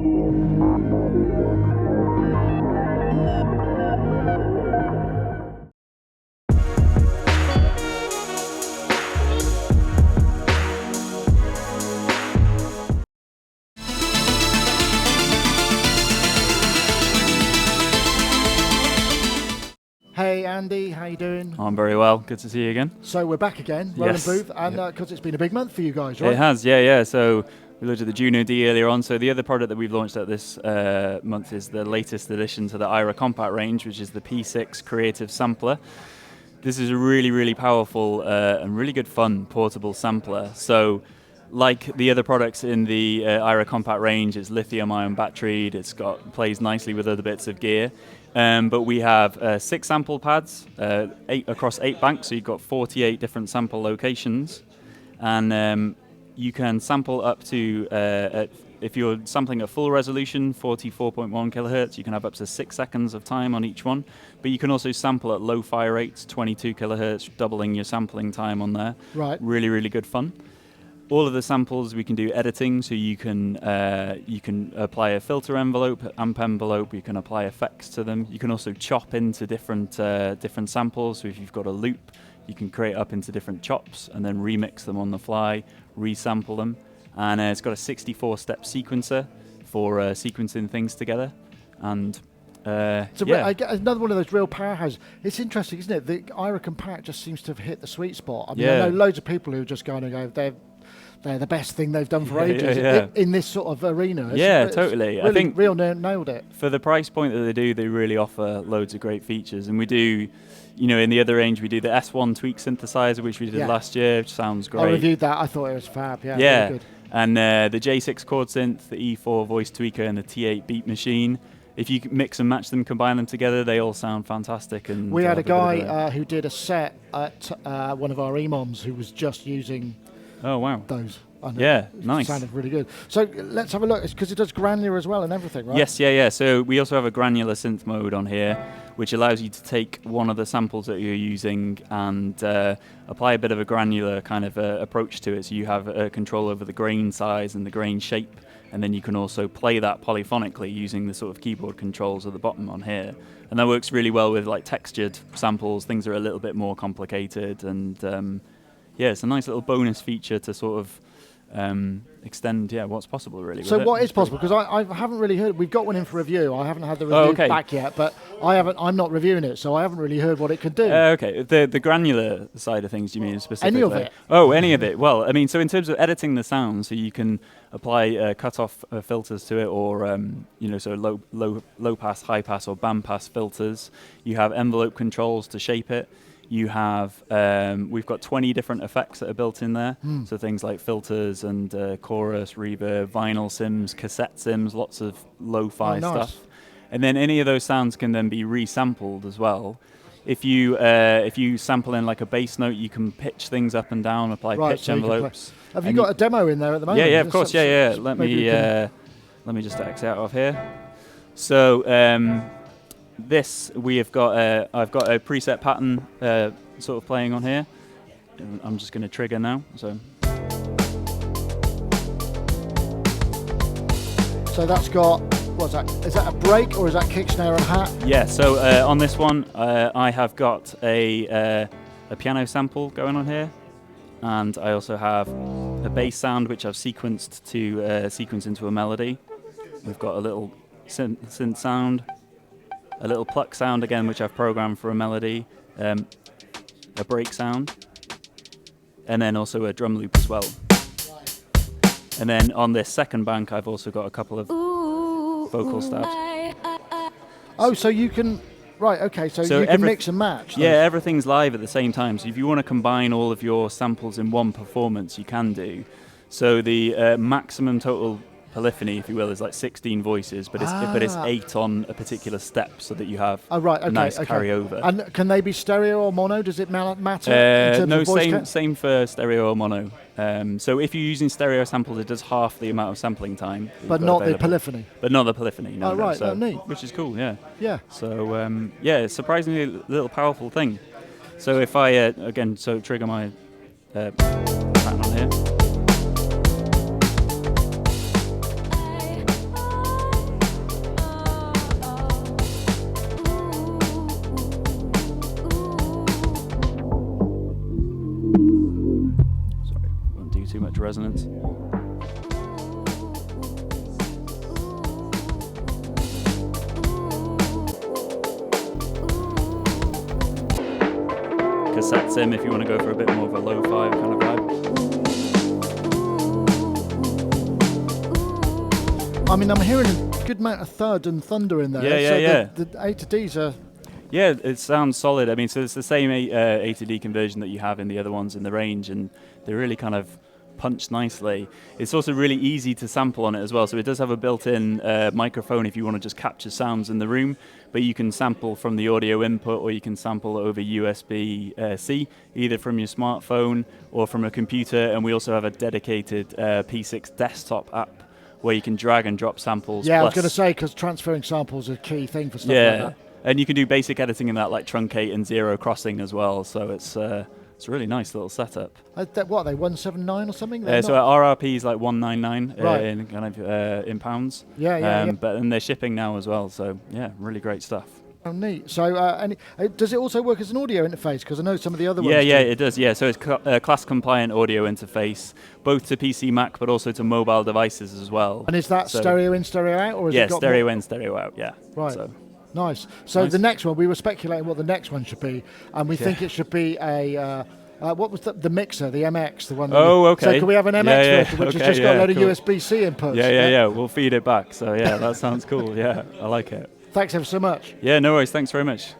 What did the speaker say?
Hey Andy, how you doing? I'm very well. Good to see you again. So we're back again, Roland Yes. booth, and because it's been a big month for you guys, right? It has, yeah. So we looked at the Juno-D earlier on. So the other product that we've launched at this month is the latest addition to the Aira Compact range, which is the P-6 Creative Sampler. This is a really, really powerful and really good fun portable sampler. So like the other products in the Aira Compact range, it's lithium-ion batteried, plays nicely with other bits of gear. But we have 6 sample pads, 8 across 8 banks, so you've got 48 different sample locations. And you can sample up to, if you're sampling at full resolution, 44.1 kilohertz, you can have up to 6 seconds of time on each one. But you can also sample at low fire rates, 22 kilohertz, doubling your sampling time on there. Right. Really, really good fun. All of the samples we can do editing, so you can apply a filter envelope, amp envelope. You can apply effects to them. You can also chop into different samples. So if you've got a loop, you can create up into different chops and then remix them on the fly, resample them. And it's got a 64-step sequencer for sequencing things together. And I get another one of those real powerhouses. It's interesting, isn't it? The Aira Compact just seems to have hit the sweet spot. I mean, I know loads of people who are just going to go, they're the best thing they've done for ages in this sort of arena. Totally. Really, I think Real nailed it. For the price point that they really offer loads of great features. And we do, in the other range, we do the S1 tweak synthesizer, which we did last year, which sounds great. I reviewed that. I thought it was fab. Yeah. Really good. And the J6 chord synth, the E4 voice tweaker, and the T8 beat machine. If you mix and match them, combine them together, they all sound fantastic. And we had a guy who did a set at one of our EMOMs who was just using those. Yeah, nice. Sounded really good. So let's have a look, because it does granular as well and everything, right? Yes, yeah. So we also have a granular synth mode on here, which allows you to take one of the samples that you're using and apply a bit of a granular kind of approach to it. So you have control over the grain size and the grain shape, and then you can also play that polyphonically using the sort of keyboard controls at the bottom on here. And that works really well with like textured samples. Things are a little bit more complicated, and it's a nice little bonus feature to sort of extend what's possible really. So what is possible? Because I haven't really heard. We've got one in for review. I haven't had the review back yet, but I'm not reviewing it, so I haven't really heard what it could do. The granular side of things, you mean specifically? Any of it? Oh, any of it. Well, I mean, so in terms of editing the sound, so you can apply cutoff filters to it, or so low pass, high pass, or band pass filters. You have envelope controls to shape it. You have, we've got 20 different effects that are built in there. So things like filters and chorus, reverb, vinyl sims, cassette sims, lots of lo-fi stuff. And then any of those sounds can then be resampled as well. If you sample in like a bass note, you can pitch things up and down, apply pitch envelopes. Have you got a demo in there at the moment? Yeah, of course, yeah. Let me just exit out of here. So this we have got. I've got a preset pattern sort of playing on here. I'm just going to trigger now. So that's got. What's that? Is that a break or is that kick, snare, and hat? Yeah. So on this one, I have got a piano sample going on here, and I also have a bass sound which I've sequenced to sequence into a melody. We've got a little synth sound. A little pluck sound again, which I've programmed for a melody, a break sound, and then also a drum loop as well. And then on this second bank, I've also got a couple of vocal stabs. Oh, so you can... Right, okay, so you can mix and match. Yeah, everything's live at the same time. So if you want to combine all of your samples in one performance, you can do. So the maximum total polyphony, if you will, is like 16 voices, but it's 8 on a particular step, so that you have nice carryover. And can they be stereo or mono? Does it matter in terms of voice same for stereo or mono. So if you're using stereo samples, it does half the amount of sampling time. But not the polyphony. But not the polyphony. No, right, so, neat. Which is cool, yeah. Yeah. So it's surprisingly a little powerful thing. So if I again, trigger my pattern on here. resonance. Cassette sim if you want to go for a bit more of a lo-fi kind of vibe. I mean, I'm hearing a good amount of thud and thunder in there. Yeah. The A to Ds are... Yeah, it sounds solid. I mean, so it's the same A to D conversion that you have in the other ones in the range, and they really kind of punch nicely. It's also really easy to sample on it as well, so it does have a built-in microphone if you want to just capture sounds in the room, but you can sample from the audio input, or you can sample over USB-C, either from your smartphone or from a computer, and we also have a dedicated P-6 desktop app where you can drag and drop samples. Yeah, I was going to say, because transferring samples is a key thing for stuff like that. And you can do basic editing in that, like truncate and zero crossing as well, so it's a really nice little setup. What are they, 179 or something? So our RRP is like 199 right. in kind of in pounds. Yeah. But and they're shipping now as well, so yeah, really great stuff. Oh, neat. So, does it also work as an audio interface? Because I know some of the other ones. Yeah, it does. Yeah, so it's class-compliant audio interface, both to PC, Mac, but also to mobile devices as well. And is that stereo in, stereo out, or is it got stereo in, stereo out? Yeah. Right. So. Nice. So the next one, we were speculating what the next one should be, and we think it should be a. What was the mixer, the MX, the one? Okay. So can we have an MX version, which has just got a load of USB-C inputs? Yeah. We'll feed it back. So yeah, that sounds cool. Yeah, I like it. Thanks ever so much. Yeah, no worries. Thanks very much.